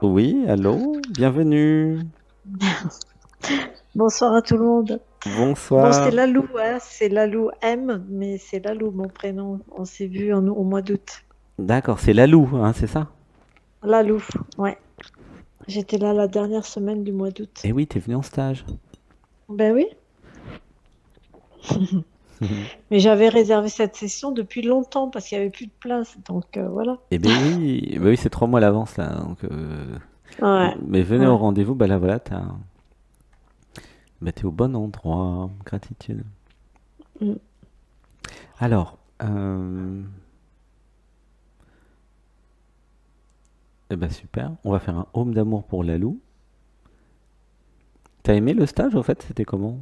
Oui, allô, bienvenue. Bonsoir à tout le monde. Bon, c'est Bonsoir. Lalou, hein, c'est Lalou M, mais c'est Lalou mon prénom. On s'est vu au mois d'août. D'accord, c'est Lalou, hein, c'est ça? Lalou, ouais. J'étais là la dernière semaine du mois d'août. Eh oui, t'es venu en stage. Ben oui, mais j'avais réservé cette session depuis longtemps parce qu'il n'y avait plus de place. Donc voilà. Eh ben oui, c'est 3 mois à l'avance là. Donc, Ouais, mais venez au ouais. rendez-vous, bah là voilà, t'es au bon endroit. Gratitude. Mm. Alors, eh ben super, on va faire un home d'amour pour Lalou. T'as aimé le stage au fait? C'était comment?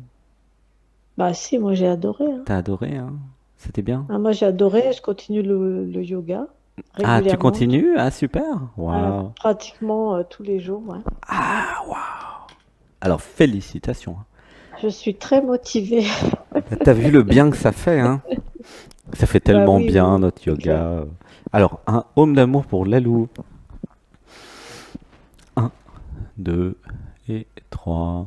Bah si, moi j'ai adoré, hein. T'as adoré, hein? C'était bien? Ah, moi j'ai adoré. Je continue le yoga Ah, tu régulièrement, continues? Ah, super! Waouh! pratiquement tous les jours. Ouais. Ah, waouh! Alors, félicitations, hein. Je suis très motivée. T'as vu le bien que ça fait, hein? Ça fait Bah tellement oui, oui, bien oui, notre c'est clair. yoga. Alors, un home d'amour pour Lalou. Un, 2 et 3.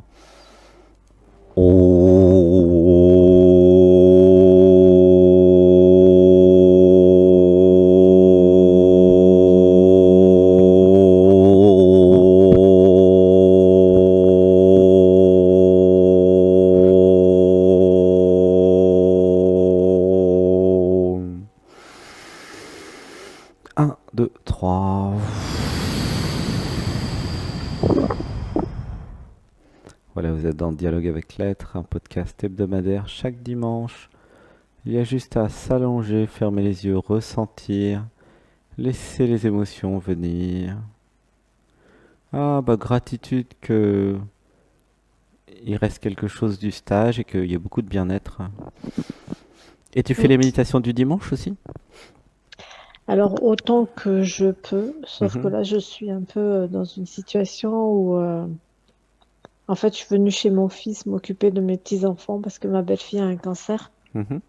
Un, 2, 3. Voilà, vous êtes dans Dialogue avec l'être, un podcast hebdomadaire chaque dimanche. Il y a juste à s'allonger, fermer les yeux, ressentir, laisser les émotions venir. Ah, bah, gratitude que il reste quelque chose du stage et qu'il y a beaucoup de bien-être. Et tu fais Mm. les méditations du dimanche aussi? Alors, autant que je peux, sauf que Mhm, là, je suis un peu dans une situation où, en fait, je suis venue chez mon fils m'occuper de mes petits-enfants parce que ma belle-fille a un cancer. mhm,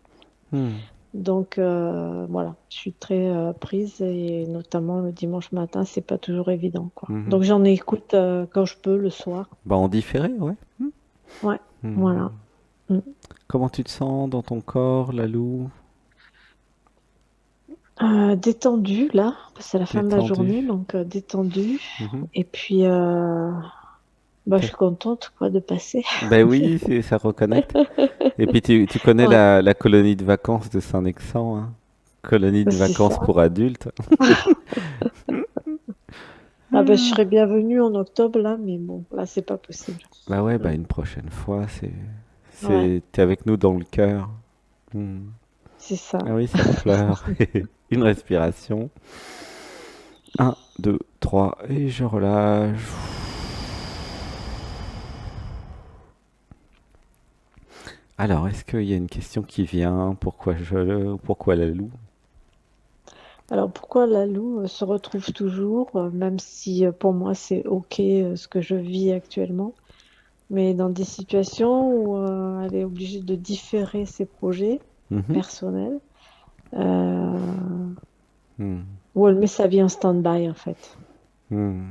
hmm, Donc, voilà, je suis très prise et notamment le dimanche matin, c'est pas toujours évident, quoi. mhm. Donc, j'en écoute quand je peux le soir. Bah, en différé, ouais. Ouais, Hmm. voilà. Mm. Comment tu te sens dans ton corps, Lalou? Détendue, là, parce que c'est la fin de la Détendu. journée, donc détendue. Mhm. Et puis, bah, je suis contente, quoi, de passer. Ben oui, ça reconnecte. Et puis tu connais Ouais, la colonie de vacances de Saint-Nexan, hein? Colonie de c'est vacances ça. pour adultes. Ah ben, je serais bienvenue en octobre, là, mais bon, là, c'est pas possible. Bah ouais, Mm. bah une prochaine fois, Ouais, t'es avec nous dans le cœur. Hmm. c'est ça. Ah oui, ça pleure. Une respiration. Un, 2, 3, et je relâche. Alors, est-ce qu'il y a une question qui vient? Pourquoi la loue? Alors, pourquoi la Lalou se retrouve toujours, même si pour moi, c'est OK ce que je vis actuellement, mais dans des situations où elle est obligée de différer ses projets Mhm. personnels, euh, Hmm. où elle met sa vie en stand-by, en fait. Hmm.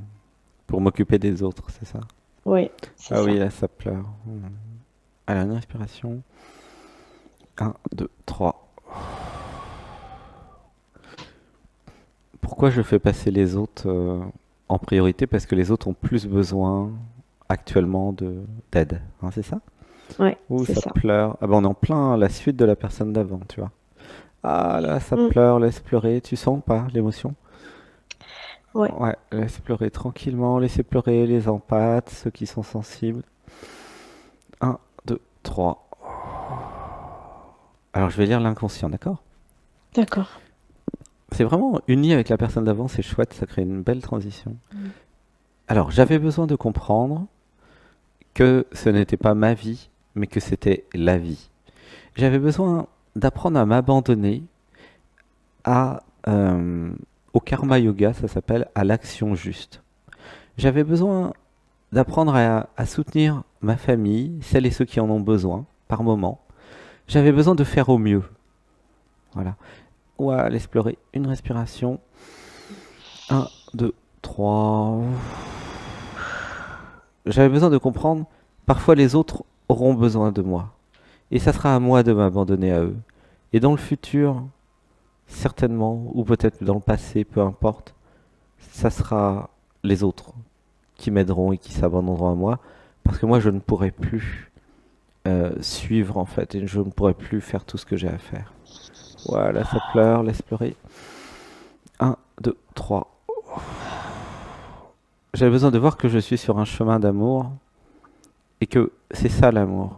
Pour m'occuper des autres, c'est ça? Oui, c'est Ah oui, ça. là, ça pleure. Hmm. Alors, une respiration. Un, 2, 3. Pourquoi je fais passer les autres en priorité? Parce que les autres ont plus besoin actuellement d'aide, hein, c'est ça? Oui, Ouh, c'est ça ça. pleure. Ah ben on est en plein la suite de la personne d'avant, tu vois. Ah là, ça Mm. pleure, laisse pleurer. Tu sens pas l'émotion? Ouais. Ouais, laisse pleurer tranquillement, laissez pleurer les empathes, ceux qui sont sensibles. Un, 2, 3. Alors je vais lire l'inconscient, d'accord? D'accord. C'est vraiment uni avec la personne d'avant, c'est chouette, ça crée une belle transition. Mm. Alors j'avais besoin de comprendre que ce n'était pas ma vie, mais que c'était la vie. J'avais besoin d'apprendre à m'abandonner à, au karma yoga, ça s'appelle à l'action juste. J'avais besoin d'apprendre à soutenir ma famille, celles et ceux qui en ont besoin, par moment. J'avais besoin de faire au mieux. Voilà. Ouais, laisse pleurer une respiration. Un, 2, 3. j'avais besoin de comprendre, parfois les autres auront besoin de moi. Et ça sera à moi de m'abandonner à eux. Et dans le futur, certainement, ou peut-être dans le passé, peu importe, ça sera les autres qui m'aideront et qui s'abandonneront à moi, parce que moi je ne pourrai plus suivre en fait, et je ne pourrai plus faire tout ce que j'ai à faire. Voilà, ça pleure, laisse pleurer. Un, 2, 3. J'avais besoin de voir que je suis sur un chemin d'amour et que c'est ça l'amour.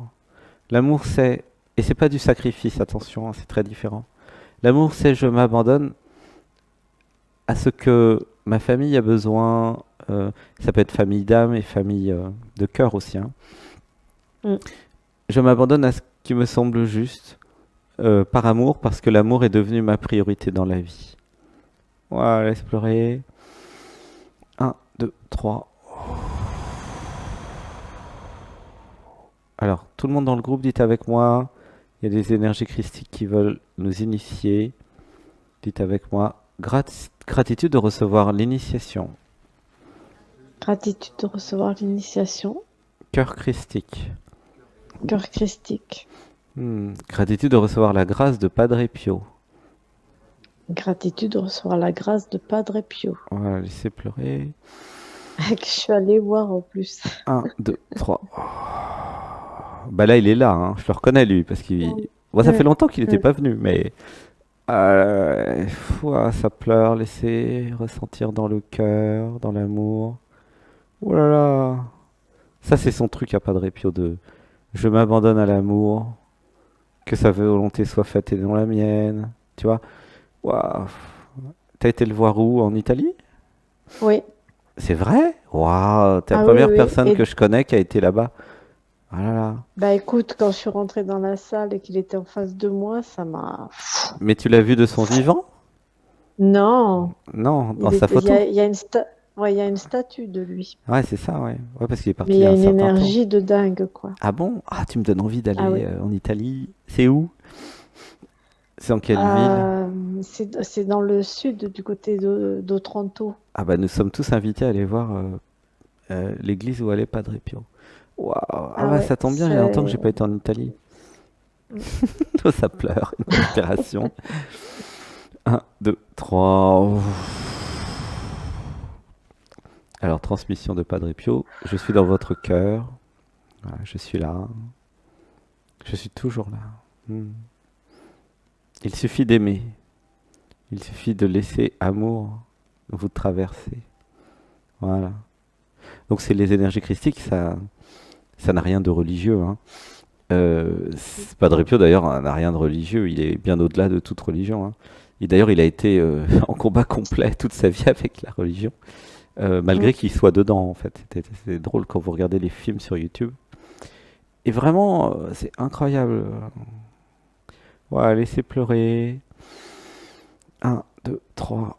L'amour c'est, et c'est pas du sacrifice, attention, hein, c'est très différent. L'amour c'est je m'abandonne à ce que ma famille a besoin. Ça peut être famille d'âme et famille de cœur aussi, hein. Mm. Je m'abandonne à ce qui me semble juste par amour, parce que l'amour est devenu ma priorité dans la vie. Voilà, laisse pleurer. Un, 2, 3. Alors, tout le monde dans le groupe, dites avec moi. Il y a des énergies christiques qui veulent nous initier. Dites avec moi. Gratitude de recevoir l'initiation. Gratitude de recevoir l'initiation. Cœur christique. Cœur christique. Gratitude de recevoir la grâce de Padre Pio. Gratitude de recevoir la grâce de Padre Pio. Voilà, laissez pleurer. Que je suis allée voir en plus. 1, 2, 3. Bah là, il est là, hein. Je le reconnais lui, parce qu'il... Bon, ça fait longtemps qu'il n'était pas venu, mais... ça pleure, laissez ressentir dans le cœur, dans l'amour. Oh là là. Ça, c'est son truc à Padre Pio de... Je m'abandonne à l'amour, que sa volonté soit faite et non la mienne. Tu vois? Waouh. T'as été le voir où? En Italie? Oui. C'est vrai? Waouh, t'es la Ah oui, première oui. personne Et que je connais qui a été là-bas. Ah là là. bah écoute, quand je suis rentrée dans la salle et qu'il était en face de moi, ça m'a... Mais tu l'as vu de son vivant? Non, Non, dans il sa était, photo. il y a ouais, il y a une statue de lui. Ouais, c'est ça, ouais. Ouais, parce qu'il est Mais parti il il y y a a un une certain temps. énergie de dingue, quoi. Ah bon? Ah, tu me donnes envie Ah d'aller oui. en Italie. C'est où? C'est en quelle ville? C'est dans le sud, du côté d'Otranto. Ah bah nous sommes tous invités à aller voir l'église où allait Padre Pio. Waouh. Ah Ah bah ouais, ça tombe bien, il y a longtemps que j'ai pas été en Italie. Oh, ça pleure, une inspiration. 1, 2, 3. Alors, transmission de Padre Pio. Je suis dans votre cœur. Voilà, je suis là. Je suis toujours là. Il suffit d'aimer. Il suffit de laisser amour vous traverser. Voilà. Donc c'est les énergies christiques, ça n'a rien de religieux, hein. Padre Pio d'ailleurs n'a rien de religieux, il est bien au-delà de toute religion, hein. Et d'ailleurs il a été en combat complet toute sa vie avec la religion, malgré qu'il soit dedans en fait. C'est drôle quand vous regardez les films sur YouTube. Et vraiment, c'est incroyable. Voilà, laissez pleurer. 1, 2, 3.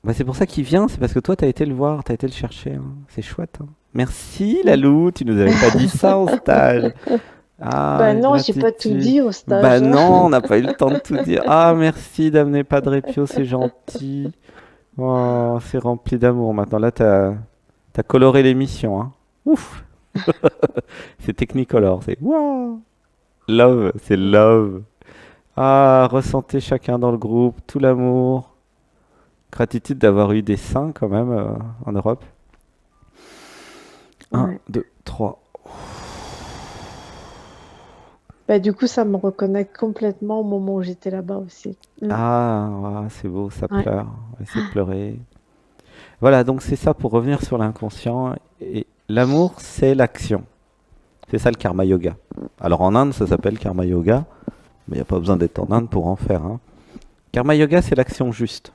Bah, c'est pour ça qu'il vient, c'est parce que toi, t'as été le voir, t'as été le chercher, hein. C'est chouette, hein. Merci, Lalou, tu nous avais pas dit ça en stage. Ah, Bah non, j'ai pas tout gratitude. dit au Bah stage. non, on n'a pas eu le temps de tout dire. Ah, merci d'amener Padre Pio, c'est gentil. Oh, c'est rempli d'amour maintenant. Là, t'as coloré l'émission, hein. Ouf. C'est Technicolor, c'est wow. Love, c'est love. Ah, ressentez chacun dans le groupe tout l'amour. Gratitude d'avoir eu des saints quand même en Europe. 1, Ouais. 2, 3. Bah du coup, ça me reconnecte complètement au moment où j'étais là-bas aussi. Ah, ouais, c'est beau, ça Ouais. pleure. On va essayer de pleurer. Voilà, donc c'est ça pour revenir sur l'inconscient. Et l'amour, c'est l'action. C'est ça le karma yoga. Alors en Inde, ça s'appelle karma yoga, mais il n'y a pas besoin d'être en Inde pour en faire, hein. Karma yoga, c'est l'action juste.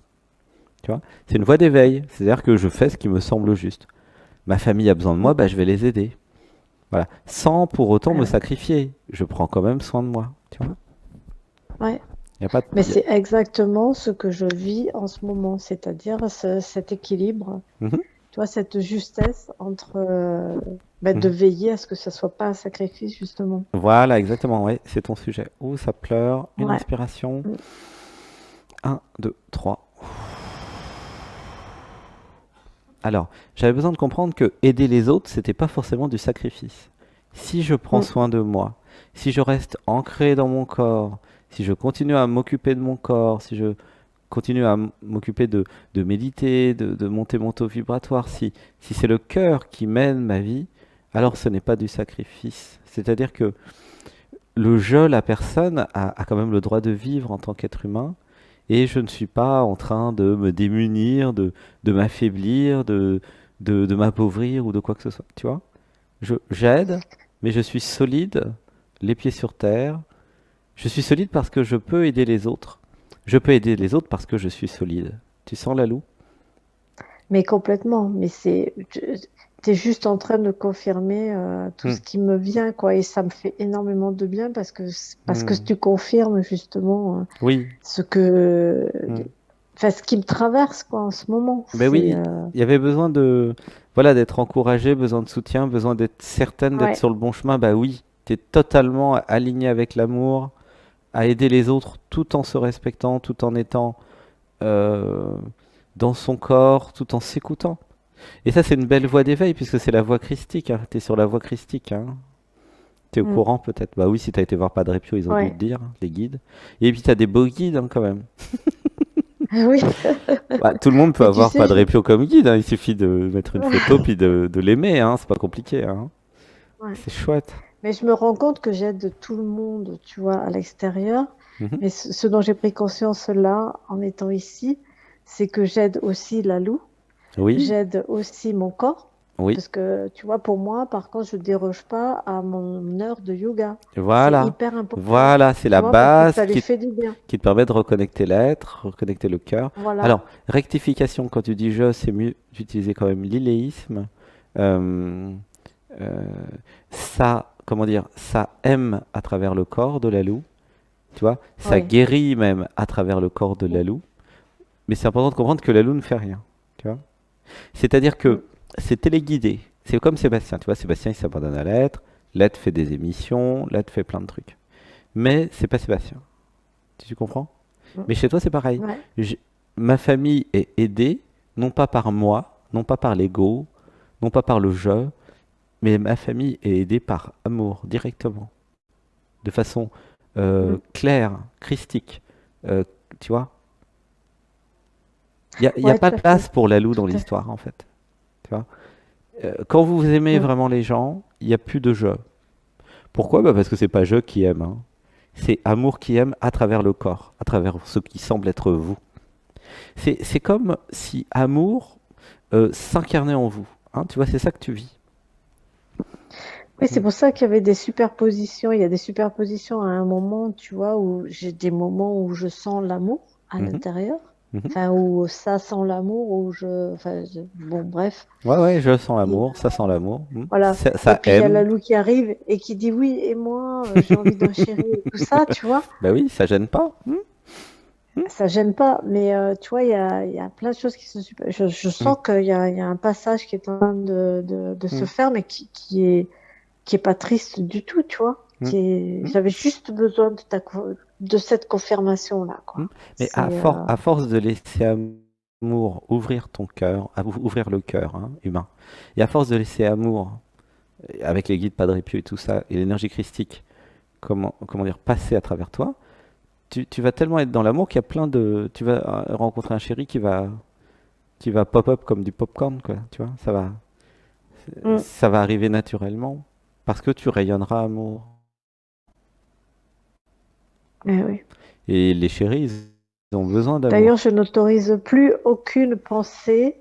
Tu vois, c'est une voie d'éveil. C'est-à-dire que je fais ce qui me semble juste. Ma famille a besoin de moi, bah, je vais les aider. Voilà. Sans pour autant me Ouais. sacrifier. Je prends quand même soin de moi. Tu vois, Ouais. y a pas de... Mais c'est exactement ce que je vis en ce moment, c'est-à-dire cet équilibre, Mhm, tu vois, cette justesse entre de mhm. veiller à ce que ça soit pas un sacrifice, justement. Voilà, exactement. Ouais, c'est ton sujet. Oh, ça pleure. Une Ouais. inspiration. Mm. 1, 2, 3. Alors, j'avais besoin de comprendre que aider les autres, c'était pas forcément du sacrifice. Si je prends Mm. soin de moi, si je reste ancré dans mon corps, si je continue à m'occuper de mon corps, si je continue à m'occuper de méditer, de monter mon taux vibratoire, si c'est le cœur qui mène ma vie, alors ce n'est pas du sacrifice. C'est-à-dire que le je, la personne, a quand même le droit de vivre en tant qu'être humain, et je ne suis pas en train de me démunir, de m'affaiblir, de m'appauvrir ou de quoi que ce soit. Tu vois? J'aide, mais je suis solide, les pieds sur terre. Je suis solide parce que je peux aider les autres. Je peux aider les autres parce que je suis solide. Tu sens la Lou? Mais complètement. Mais t'es juste en train de confirmer tout Hmm, ce qui me vient, quoi. Et ça me fait énormément de bien parce que hmm. tu confirmes justement Oui. ce que, Hmm. enfin, ce qui me traverse, quoi, en ce moment. Ben C'est, oui, il y avait besoin de, voilà, d'être encouragé, besoin de soutien, besoin d'être certaine d'être ouais. sur le bon chemin. Bah oui, tu es totalement aligné avec l'amour, à aider les autres tout en se respectant, tout en étant euh, dans son corps, tout en s'écoutant. Et ça, c'est une belle voie d'éveil, puisque c'est la voie christique, hein. Tu es sur la voie christique, hein. Tu es au Mm. courant peut-être? Bah oui, si tu as été voir Padre Pio, ils ont dû te Ouais. dire, hein, les guides. Et puis tu as des beaux guides hein, quand même. Ah oui. Bah, tout le monde peut Mais tu avoir sais, Padre Pio comme guide, hein. Il suffit de mettre une photo puis de l'aimer, hein. C'est pas compliqué, hein. ouais. C'est chouette. Mais je me rends compte que j'aide tout le monde, tu vois, à l'extérieur. Mhm. Mais ce dont j'ai pris conscience là, en étant ici, c'est que j'aide aussi la Loue, Oui, j'aide aussi mon corps. oui, Parce que, tu vois, pour moi, par contre, je ne déroge pas à mon heure de yoga. C'est voilà. hyper important, Voilà, c'est tu la vois, parce que base ça lui fait du bien. qui te permet de reconnecter l'être, reconnecter le cœur. Voilà. Alors, rectification, quand tu dis je, c'est mieux d'utiliser quand même l'illéisme. Euh, euh, ça, comment dire, ça aime à travers le corps de la Loue, tu vois, ça Oui. guérit même à travers le corps de la Mm, Loue, mais c'est important de comprendre que la Loue ne fait rien, tu vois. C'est-à-dire mm. que c'est téléguidé. C'est comme Sébastien, tu vois, Sébastien il s'abandonne à l'être, l'être fait des émissions, l'être fait plein de trucs. Mais c'est pas Sébastien, tu comprends? Mm. Mais chez toi c'est pareil. Ouais. J- Ma famille est aidée, non pas par moi, non pas par l'ego, non pas par le je, mais ma famille est aidée par amour directement, de façon Mm. claire, christique. Euh, Tu vois? Il y a Ouais, pas tout de à fait. place pour la Loue Tout dans à fait. l'histoire en fait. Tu vois? Quand vous aimez Mm. vraiment les gens, il n'y a plus de je. Pourquoi? Bah parce que c'est pas je qui aime, hein. C'est amour qui aime à travers le corps, à travers ce qui semble être vous. C'est comme si amour s'incarnait en vous, hein. Tu vois, c'est ça que tu vis. Oui, c'est Mm. pour ça qu'il y avait des superpositions. Il y a des superpositions à un moment, tu vois, où j'ai des moments où je sens l'amour à Mhm, l'intérieur. mhm. Enfin, où ça sent l'amour, bon, bref. Ouais, ouais, je sens Et, l'amour, ça sent l'amour. voilà. Et Ça puis, il y a la aime. Lou qui arrive et qui dit oui, et moi, j'ai envie d'un chéri et tout ça, tu vois. Bah oui, ça gêne pas. Mm, mm, Ça gêne pas, mais tu vois, il y a plein de choses qui sont super. Je mm, sens il y a un passage qui est en train de se mm, faire, mais qui est pas triste du tout, tu vois. mm, mm, J'avais juste besoin de cette confirmation-là, mm. quoi. Mais C'est, à force de laisser amour ouvrir ton cœur, ouvrir le cœur hein, humain, et à force de laisser amour avec les guides Padre Pio et tout ça, et l'énergie christique, comment dire, passer à travers toi, tu vas tellement être dans l'amour qu'il y a plein de. Tu vas rencontrer un chéri qui va pop-up comme du popcorn, quoi. Tu vois, mm, ça va arriver naturellement parce que tu rayonneras amour. eh oui. Et les chéris, ils ont besoin D'ailleurs, d'amour. je n'autorise plus aucune pensée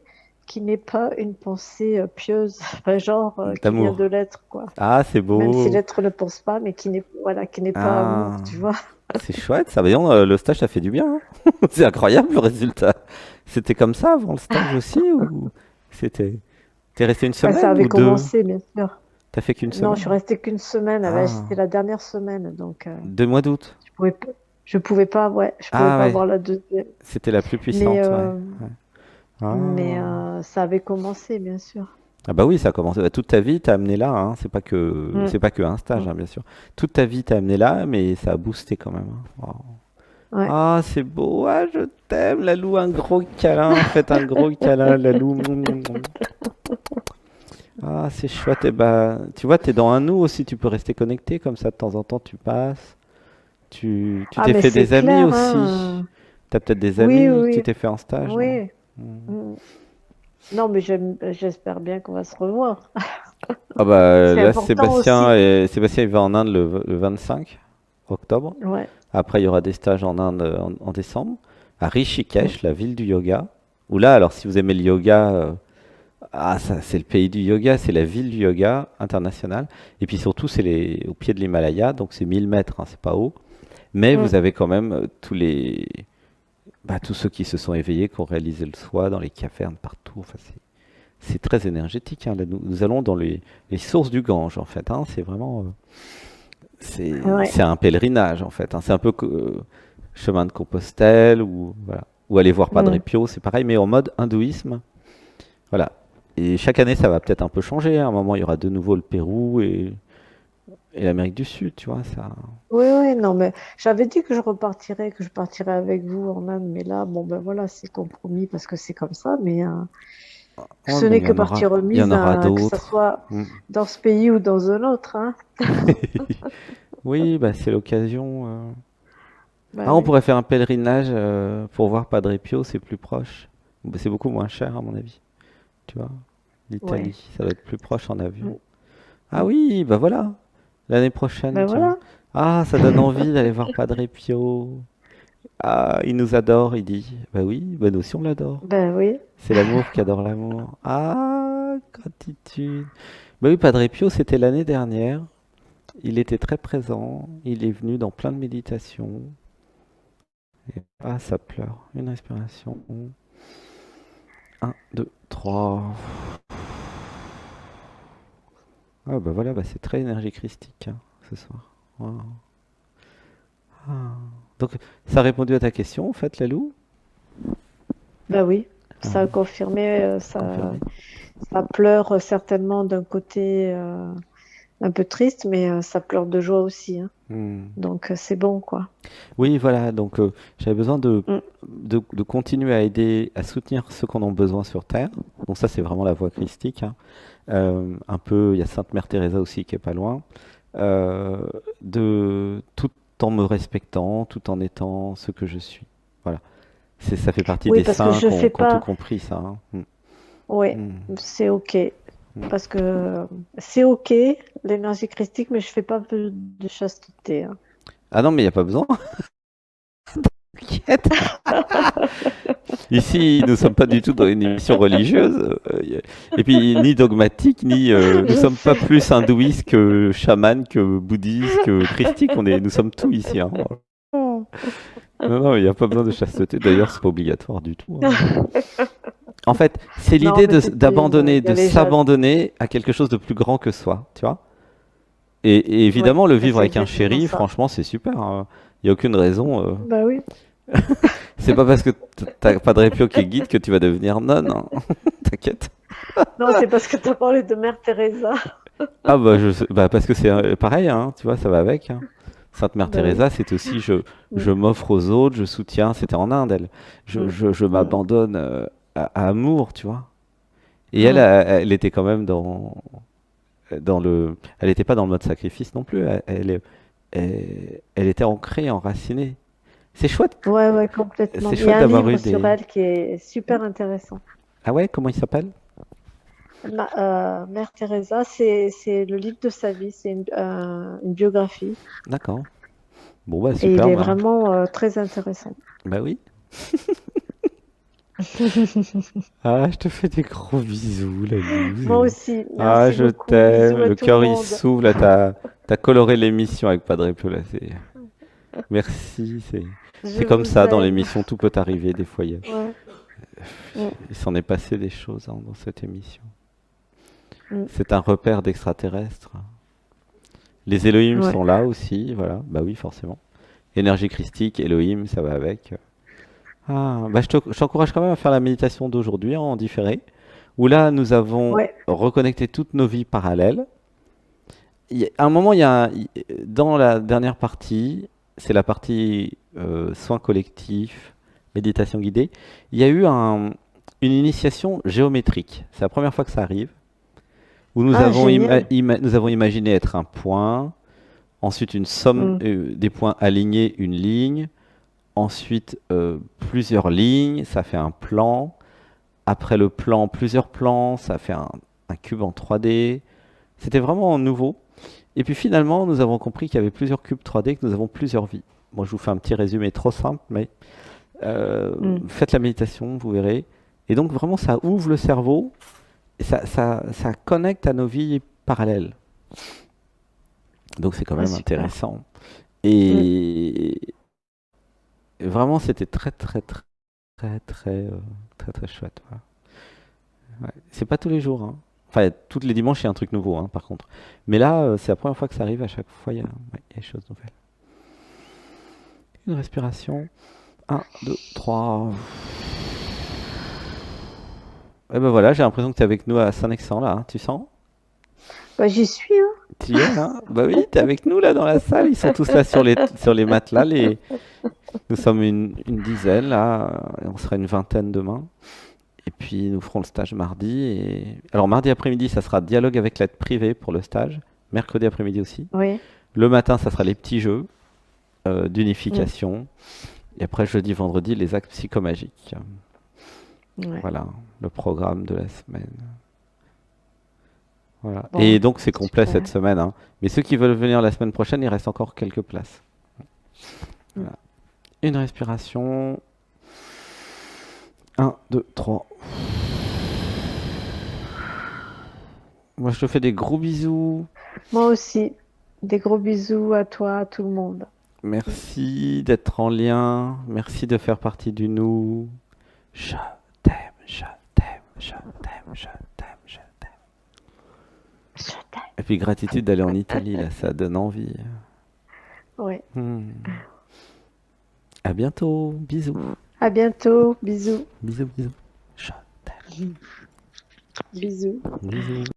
qui n'est pas une pensée pieuse, enfin, genre qui vient de D'amour. l'être, quoi. Ah, c'est Même si beau. l'être ne pense pas, mais qui n'est pas amour, Ah, tu vois. c'est chouette. Ça va dire, le stage, ça fait du bien, hein. C'est incroyable le résultat. C'était comme ça avant le stage aussi ou c'était. T'es resté une Enfin, ça semaine avait ou deux? commencé, bien sûr. T'as fait qu'une Non, je suis semaine? restée qu'une semaine. Ah ben, c'était Ah, la dernière semaine, donc 2 mois d'août. je pouvais pas, je pouvais pas, ouais, je pouvais Ah pas ouais, avoir la deuxième. c'était la plus Mais, puissante, ouais. Ouais. Ah. ça avait commencé, bien sûr. Ah bah oui, ça a commencé. Bah, toute ta vie t'a amené là, hein. Mm, C'est pas que un stage, mm, hein, bien sûr. Toute ta vie t'a amené là, mais ça a boosté quand même, hein. Wow. Ouais. Ah, c'est beau. Ah, je t'aime, Lalou. Un gros câlin. Faites un gros câlin, Lalou. Ah, c'est chouette. Et bah, tu vois, t'es dans un nous aussi. Tu peux rester connecté comme ça de temps en temps. Tu passes. Tu Ah, t'es mais fait c'est des amis clair, aussi. hein. T'as peut-être des Oui, amis que tu oui, t'es fait en stage, non? oui. Hmm. Mm. Non, mais j'espère bien qu'on va se revoir. Ah bah C'est là, important aussi. Sébastien il va en Inde le 25 octobre. Ouais. Après, il y aura des stages en Inde en décembre. À Mm. Rishikesh, la ville du yoga. Où là, alors si vous aimez le yoga, ah ça c'est le pays du yoga, c'est la ville du yoga international. Et puis surtout, au pied de l'Himalaya, donc c'est 1000 mètres, hein, c'est pas haut. Mais Mm. vous avez quand même tous ceux qui se sont éveillés, qui ont réalisé le soi dans les cavernes partout. Enfin, c'est très énergétique, hein. Là, nous allons dans les sources du Gange, en fait, hein. C'est vraiment, Ouais. c'est un pèlerinage, en fait, hein. C'est un peu chemin de Compostelle ou voilà, ou aller voir Padre Mm. Pio, c'est pareil, mais en mode hindouisme. Voilà. Et chaque année, ça va peut-être un peu changer. À un moment, il y aura de nouveau le Pérou et l'Amérique du Sud, tu vois, ça. Oui, oui, non, mais j'avais dit que je partirais avec vous en Inde, mais là, bon, ben voilà, c'est compromis parce que c'est comme ça, mais Oh, ce mais n'est que partie il y en remise, aura que ça d'autres. soit Mm. dans ce pays ou dans un autre, hein. Oui, bah, c'est l'occasion. Ben Ah, on oui, pourrait faire un pèlerinage pour voir Padre Pio, c'est plus proche. Bah, c'est beaucoup moins cher, à mon avis. Tu vois, ouais. l'Italie, ça doit être plus proche en avion. Mm. Ah Mm. oui, bah voilà, l'année prochaine, Ben tiens. voilà, Ah, ça donne envie d'aller voir Padre Pio. Ah, il nous adore, il dit. Bah oui, bah nous aussi on l'adore. ben oui. C'est l'amour qui adore l'amour. Ah, gratitude. Bah oui, Padre Pio, c'était l'année dernière. Il était très présent. Il est venu dans plein de méditations. Et ah, ça pleure. Une respiration. Un, deux, trois. Ah bah voilà, bah c'est très énergie christique, hein, ce soir. Waouh. Ah. Donc, ça a répondu à ta question, en fait, Lalou? Ben oui, Ah, ça a confirmé, confirmé. ça pleure certainement d'un côté un peu triste, mais ça pleure de joie aussi, hein. Hmm. Donc c'est bon, quoi. Oui, voilà, donc j'avais besoin Mm. de continuer à aider, à soutenir ceux qui en ont besoin sur Terre. Donc ça, c'est vraiment la voie christique, hein. Un peu, il y a Sainte Mère Teresa aussi qui est pas loin. Euh, Tout en me respectant, tout en étant ce que je suis. Voilà. Ça fait partie Oui, des parce que saints je fais qui ont tout pas. compris, ça, hein. Mm. Oui, Mm. c'est OK. Mm. Parce que c'est OK, l'énergie christique, mais je fais pas de chasteté, hein. Ah non, mais il n'y a pas besoin. T'inquiète. Ici, nous ne sommes pas du tout dans une émission religieuse, et puis ni dogmatique, ni nous Je sommes pas sais. plus hindouistes que chaman, que bouddhistes, que christiques. Nous sommes tout ici, hein. Non, non, il n'y a pas besoin de chasteté. D'ailleurs, c'est pas obligatoire du tout, hein. En fait, c'est Non, l'idée mais c'était une d'abandonner, de galéjade. s'abandonner à quelque chose de plus grand que soi, tu vois. Et Oui, évidemment, le mais vivre c'est avec un exactement chéri, ça. franchement, c'est super, hein. Il n'y a aucune raison. Bah oui. C'est pas parce que t'as pas de répio qui est guide que tu vas devenir nonne, hein. T'inquiète. Non, c'est parce que tu as parlé de Mère Teresa. Ah bah, bah parce que c'est pareil, hein, tu vois, ça va avec, hein. Sainte Mère Bah oui. Teresa, c'est aussi Mm, je m'offre aux autres, je soutiens, c'était en Inde, elle. mm, Je mm, m'abandonne à amour, tu vois. Et elle, mm. elle était quand même elle n'était pas dans le mode sacrifice non plus. Elle était ancrée, enracinée. C'est chouette, Ouais, ouais, complètement. c'est Il y chouette a un d'avoir eu livre sur des. elle qui est super intéressant. Ah ouais, comment il s'appelle? Mère Teresa, c'est le livre de sa vie, c'est une biographie. D'accord. Bon bah Et il super, est bah, vraiment très intéressant. bah oui. Ah, je te fais des gros bisous, la Moi loose. aussi, Ah, merci je beaucoup. Bisous t'aime. à Le tout le cœur il monde. s'ouvre là. T'as coloré l'émission avec Padre Pio là. Merci. Je C'est comme vous ça dans aime. l'émission. Tout peut arriver des fois. Ouais. Mm, Il s'en est passé des choses, hein, dans cette émission. mm. C'est un repère d'extraterrestres. Les Elohim Ouais. sont là aussi. Voilà. Bah oui, forcément. Énergie christique, Elohim, ça va avec. Ah, bah je t'encourage quand même à faire la méditation d'aujourd'hui, hein, en différé, où là nous avons Ouais. reconnecté toutes nos vies parallèles. À un moment, dans la dernière partie, c'est la partie soins collectifs, méditation guidée, il y a eu une initiation géométrique. C'est la première fois que ça arrive, où Ah, génial. nous avons imaginé être un point, ensuite une somme Mm. des points alignés, une ligne, ensuite plusieurs lignes, ça fait un plan. Après le plan, plusieurs plans, ça fait un cube en 3D. C'était vraiment nouveau. Et puis finalement, nous avons compris qu'il y avait plusieurs cubes 3D, que nous avons plusieurs vies. Moi, je vous fais un petit résumé trop simple, mais Mm. faites la méditation, vous verrez. Et donc vraiment, ça ouvre le cerveau et ça connecte à nos vies parallèles. Donc c'est quand Ah, même super. intéressant. Mm. Et vraiment, c'était très, très, très, très, très, très, très chouette. Voilà. Ouais. C'est pas tous les jours, hein. Enfin, tous les dimanches, il y a un truc nouveau, hein, par contre. Mais là, c'est la première fois que ça arrive. À chaque fois, il y a des choses nouvelles. Une respiration. Un, 2, 3. Et ben voilà, j'ai l'impression que tu es avec nous à Saint-Nexan, là, hein. Tu sens? Bah, j'y suis, Tu y es, hein? Bah oui, tu es avec nous, là, dans la salle. Ils sont tous là sur les matelas. Nous sommes une dizaine, là. Et on sera une vingtaine demain. Et puis, nous ferons le stage mardi. Alors, mardi après-midi, ça sera dialogue avec l'aide privée pour le stage. Mercredi après-midi aussi. hein. Oui. Le matin, ça sera les petits jeux Mm. d'unification. Et après, jeudi, vendredi, les actes psychomagiques. Ouais. Voilà, le programme de la semaine. Voilà. Et Bon, donc, c'est complet cette super. semaine, hein. Mais ceux qui veulent venir la semaine prochaine, il reste encore quelques places. Mm. Voilà. Une respiration. Un, 2, 3. Moi, je te fais des gros bisous. Moi aussi. Des gros bisous à toi, à tout le monde. Merci d'être en lien. Merci de faire partie du nous. Je t'aime, je t'aime, je t'aime, je t'aime, je t'aime. Je t'aime. Et puis gratitude d'aller en Italie, là, ça donne envie. Ouais. Hmm. À bientôt. Bisous. À bientôt. Bisous. Bisous, bisous. Je t'aime. Bisous. Bisous.